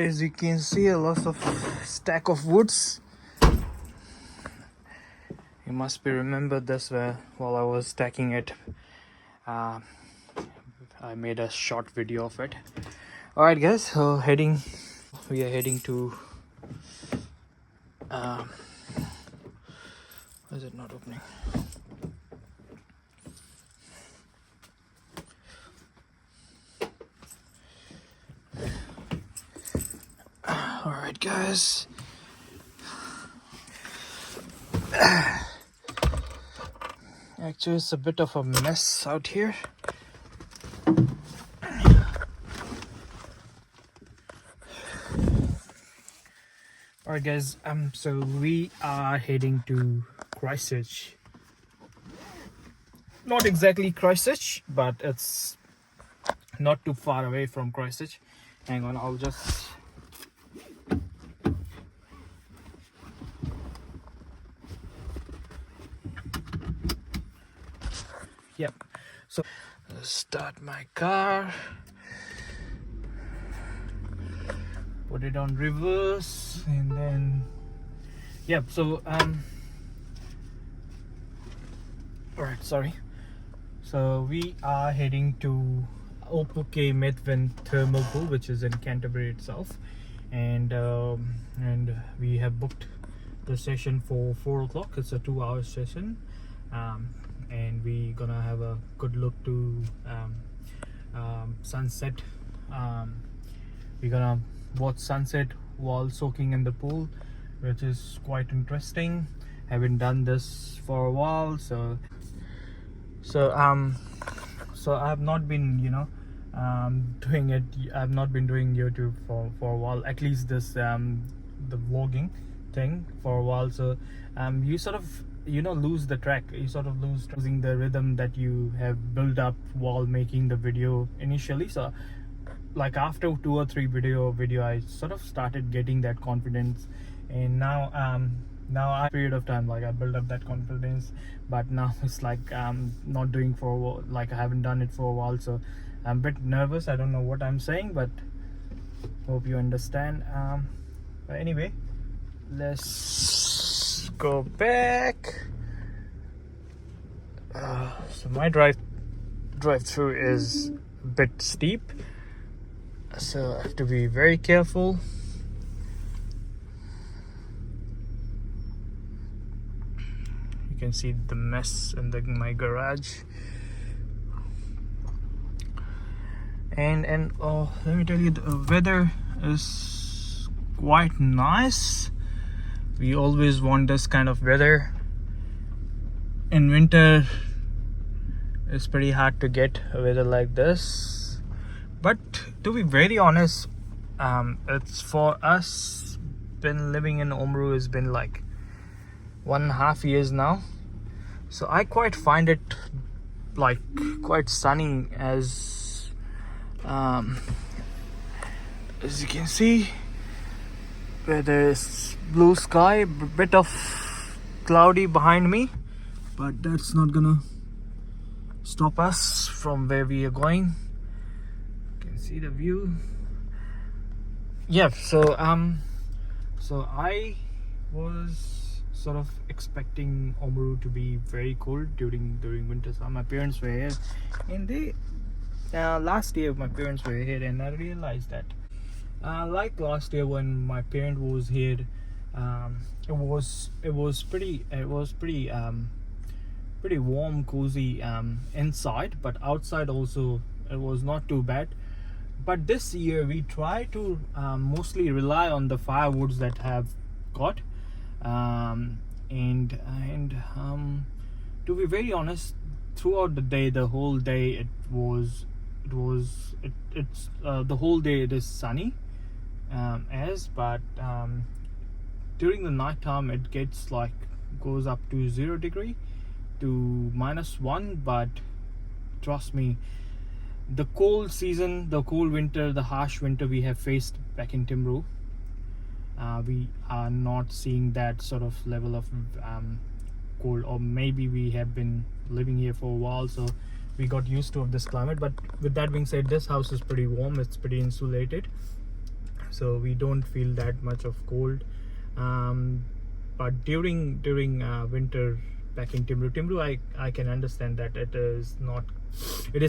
As you can see, a lot of stack of woods. You must be remembered this while I was stacking it. I made a short video of it. All right, guys. So we are heading to. Why is it not opening? All right, guys. Actually, it's a bit of a mess out here. Alright, guys, so we are heading to Christchurch. Not exactly Christchurch, but it's not too far away from Christchurch. Hang on, I'll just... Yep, so let's start my car. Put it on reverse and then... Yep, so alright, sorry. So we are heading to Opuke Thermal Pool, which is in Canterbury itself, and we have booked the session for 4 o'clock. It's a 2-hour session, and we're gonna have a good look to sunset. We're gonna watch sunset while soaking in the pool, which is quite interesting. Haven't done this for a while, so I have not been doing it. I've not been doing YouTube for a while, at least this the vlogging thing for a while. So you sort of lose the track, you sort of losing the rhythm that you have built up while making the video initially. So like after 2 or 3 video I sort of started getting that confidence, and now a period of time, like I built up that confidence, but now it's like not doing for a while, like I haven't done it for a while, so I'm a bit nervous. I don't know what I'm saying, but hope you understand. But anyway, let's go back. So my drive through is a bit steep, so I have to be very careful. You can see the mess in my garage, and oh, let me tell you, the weather is quite nice. We always want this kind of weather. In winter it's pretty hard to get a weather like this, but to be very honest, it's for us, been living in Oamaru has been like 1.5 years now, so I quite find it like quite sunny. As you can see, where there's blue sky, a bit of cloudy behind me, but that's not gonna stop us from where we are going. You can see the view. Yeah, so I was sort of expecting Oamaru to be very cold during winter. So my parents were here, and they last year my parents were here, and I realized that like last year when my parent was here, it was pretty warm, cozy inside, but outside also it was not too bad. But this year we try to mostly rely on the firewoods that have got, and to be very honest, throughout the day, the whole day it's the whole day it is sunny, but during the night time it gets like goes up to 0 degree to -1. But trust me, the cold season, the cold winter, the harsh winter we have faced back in Timbru, we are not seeing that sort of level of cold. Or maybe we have been living here for a while, so we got used to this climate. But with that being said, this house is pretty warm, it's pretty insulated. so we don't feel that much of cold. But during winter back in Timru, I can understand that it is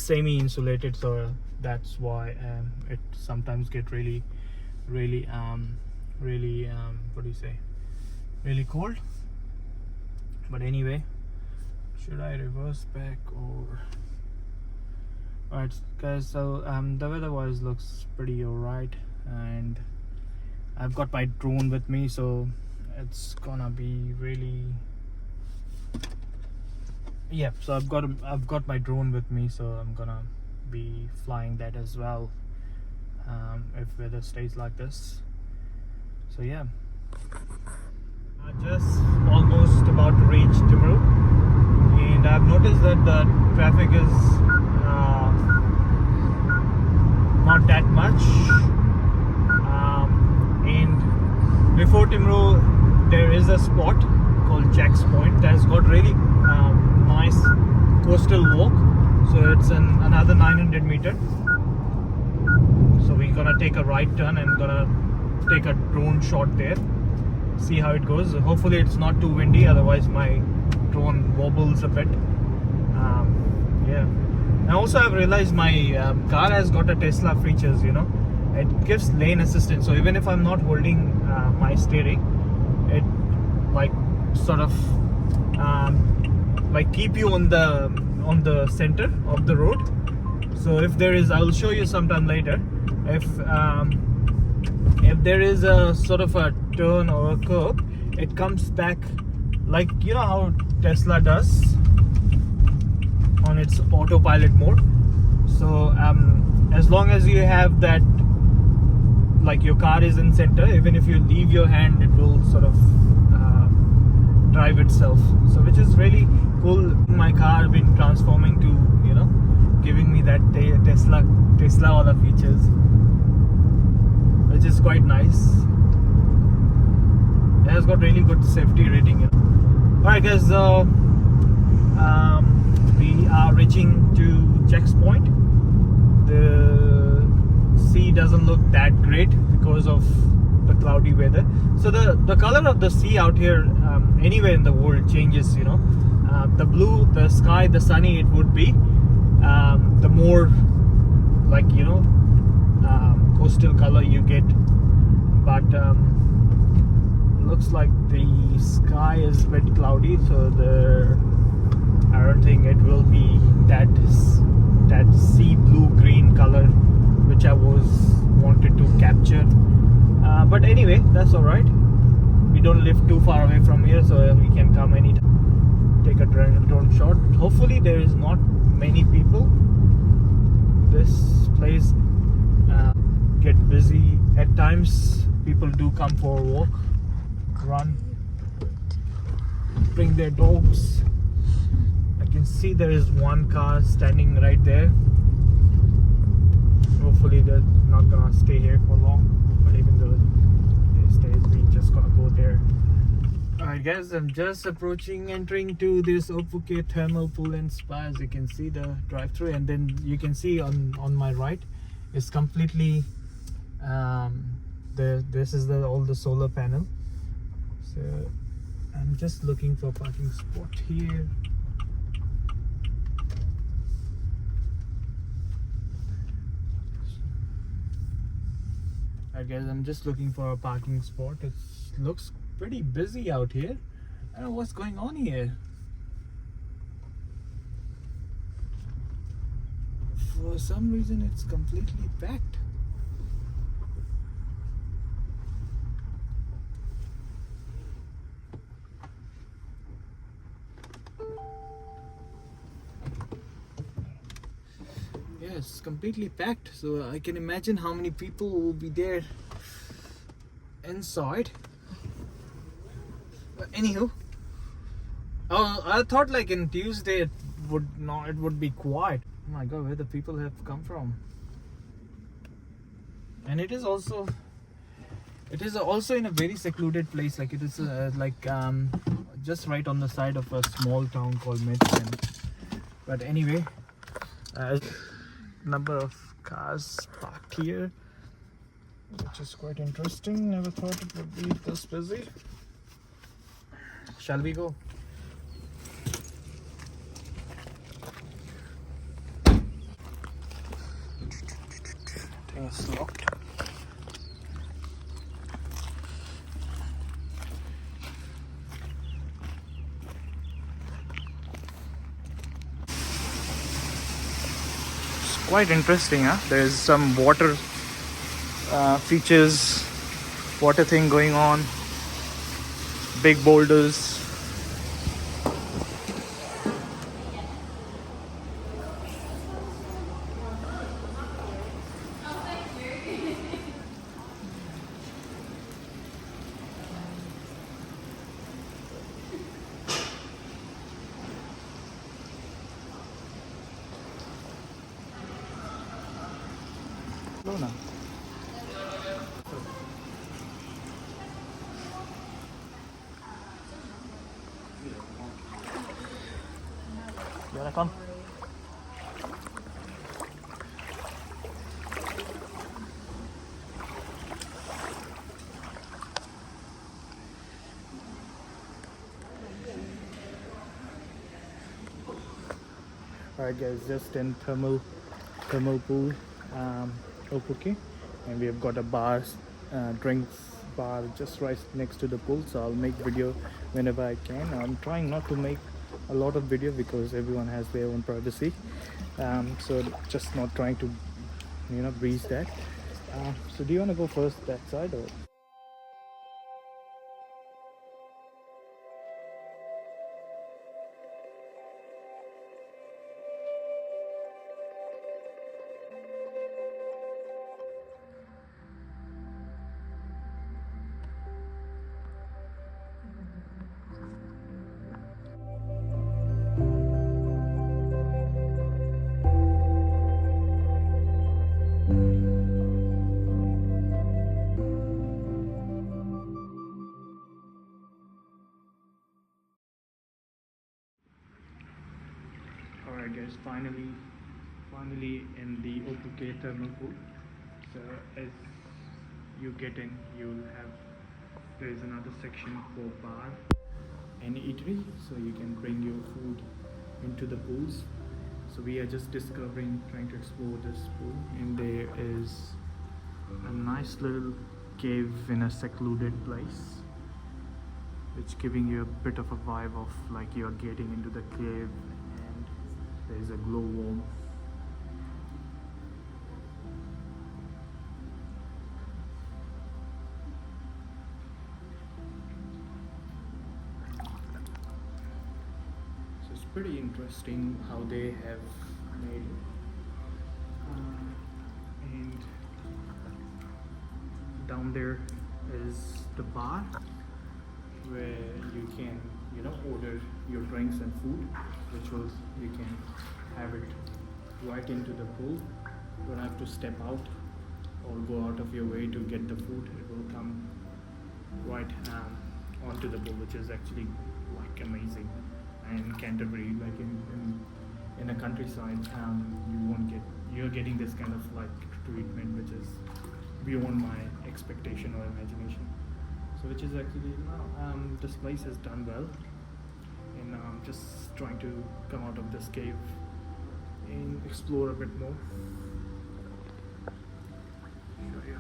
semi insulated, so that's why it sometimes get really what do you say, really cold. But anyway, should I reverse back or? Alright guys, so the weather-wise looks pretty alright, and I've got my drone with me, so it's gonna be really, yeah, so I've got my drone with me, so I'm gonna be flying that as well if weather stays like this. So yeah, just almost about to reach Timru, and I've noticed that the traffic is not that much, and before Timru there is a spot called Jack's Point that's got really nice coastal walk, so it's another 900 meter. So we're gonna take a right turn and gonna take a drone shot there, see how it goes. Hopefully it's not too windy, otherwise my drone wobbles a bit. Yeah, and also I've realized my car has got a Tesla features, you know, it gives lane assistance, so even if I'm not holding my steering, it like sort of like keep you on the center of the road. So if there is, I'll show you sometime later, if there is a sort of a turn or a curve, it comes back, like, you know how Tesla does on its autopilot mode. So as long as you have that, like your car is in center, even if you leave your hand, it will sort of drive itself, so which is really cool. My car been transforming to, you know, giving me that Tesla wala features, which is quite nice. It has got really good safety rating, you know. Alright guys, so we are reaching to Jack's Point. The sea doesn't look that great because of the cloudy weather, so the color of the sea out here anywhere in the world changes, you know. The blue, the sky, the sunny it would be, the more, like, you know, coastal color you get. But looks like the sky is a bit cloudy, so I don't think it will be that sea blue green color which I wanted to capture. But anyway, that's alright. We don't live too far away from here, so we can come anytime, take a drone shot. Hopefully there is not many people. This place get busy at times. People do come for a walk, run, bring their dogs. I can see there is one car standing right there. Hopefully they're not gonna stay here for long, but even though they stay, we just gonna go there. Alright guys, I'm just entering to this Opuke Thermal Pool and Spa. As you can see the drive-through, and then you can see on my right is completely this is all the solar panel. So I'm just looking for a parking spot here. Alright guys, I'm just looking for a parking spot. It looks pretty busy out here. I don't know what's going on here. For some reason it's completely packed. It's completely packed, so I can imagine how many people will be there inside. But anywho, I thought like in Tuesday it would be quiet. Oh my god, where the people have come from. And it is also in a very secluded place. Like it is just right on the side of a small town called Medicine. But anyway, number of cars parked here. which is quite interesting. Never thought it would be this busy. Shall we go? I think it's locked. It's quite interesting, huh? There's some water features, water thing going on, big boulders. Luna. You wanna come? Alright guys, just in thermal pool, Opuke, and we have got a bar, drinks bar just right next to the pool. So I'll make video whenever I can. I'm trying not to make a lot of video because everyone has their own privacy. So just not trying to, breeze that. So do you want to go first that side or? Alright guys, finally in the Opuke Thermal Pool. So as you get in, there is another section for bar and eatery, so you can bring your food into the pools. So we are just trying to explore this pool, and there is a nice little cave in a secluded place, which giving you a bit of a vibe of like you're getting into the cave, and there's a glowworm. So it's pretty interesting how they have made it. And down there is the bar where you can order your drinks and food, you can have it right into the pool. You don't have to step out or go out of your way to get the food. It will come right onto the pool, which is actually like amazing. And Canterbury, like in a countryside, you're getting this kind of like treatment which is beyond my expectation or imagination. So which is actually this place has done well, and I'm just trying to come out of this cave and explore a bit more. Show you.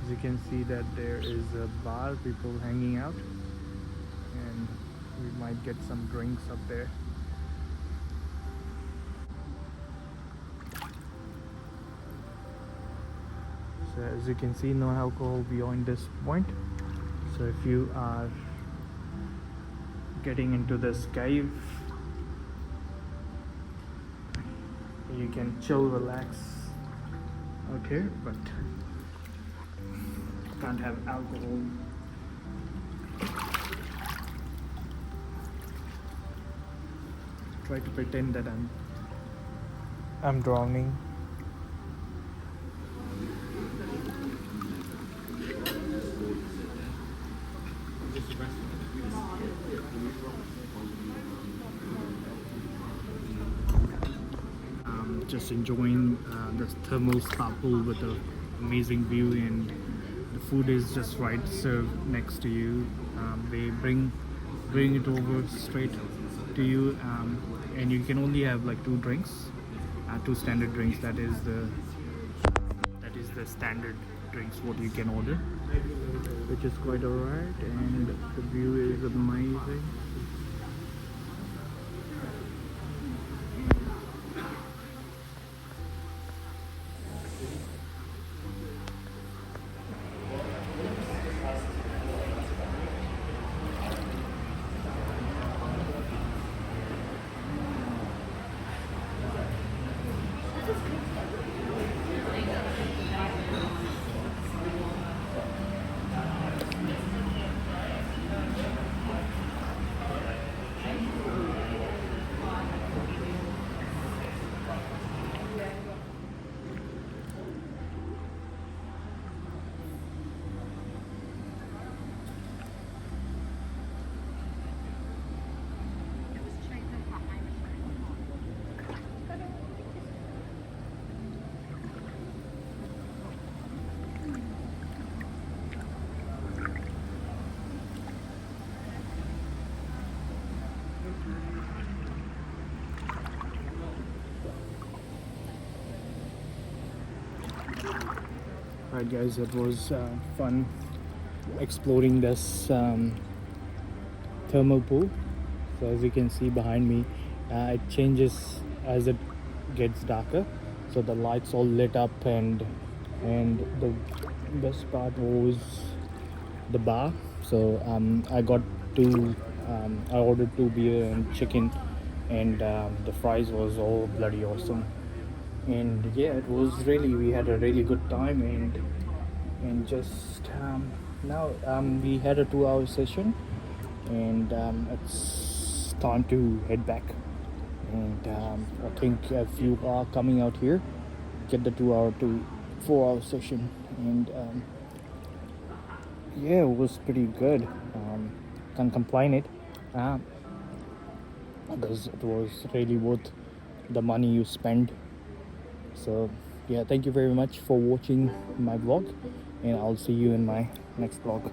As you can see that there is a bar, people hanging out, and we might get some drinks up there. So as you can see, no alcohol beyond this point. So if you are getting into this cave, you can chill, relax out here, but can't have alcohol. Try to pretend that I'm drowning. just enjoying the thermal spa pool with the amazing view, and the food is just right served next to you. They bring it over straight to you, and you can only have like two drinks, two standard drinks. That is the standard drinks what you can order, which is quite alright, and the view is amazing. Alright guys, it was fun exploring this thermal pool. So as you can see behind me, it changes as it gets darker, so the lights all lit up, and the best part was the bar. So I ordered two beer and chicken, and the fries was all bloody awesome. And yeah, we had a really good time, and just now we had a 2 hour session, and it's time to head back. And I think if you are coming out here, get the 2 hour to 4 hour session. And yeah, it was pretty good. Can't complain it, because it was really worth the money you spend. So yeah, thank you very much for watching my vlog, and I'll see you in my next vlog.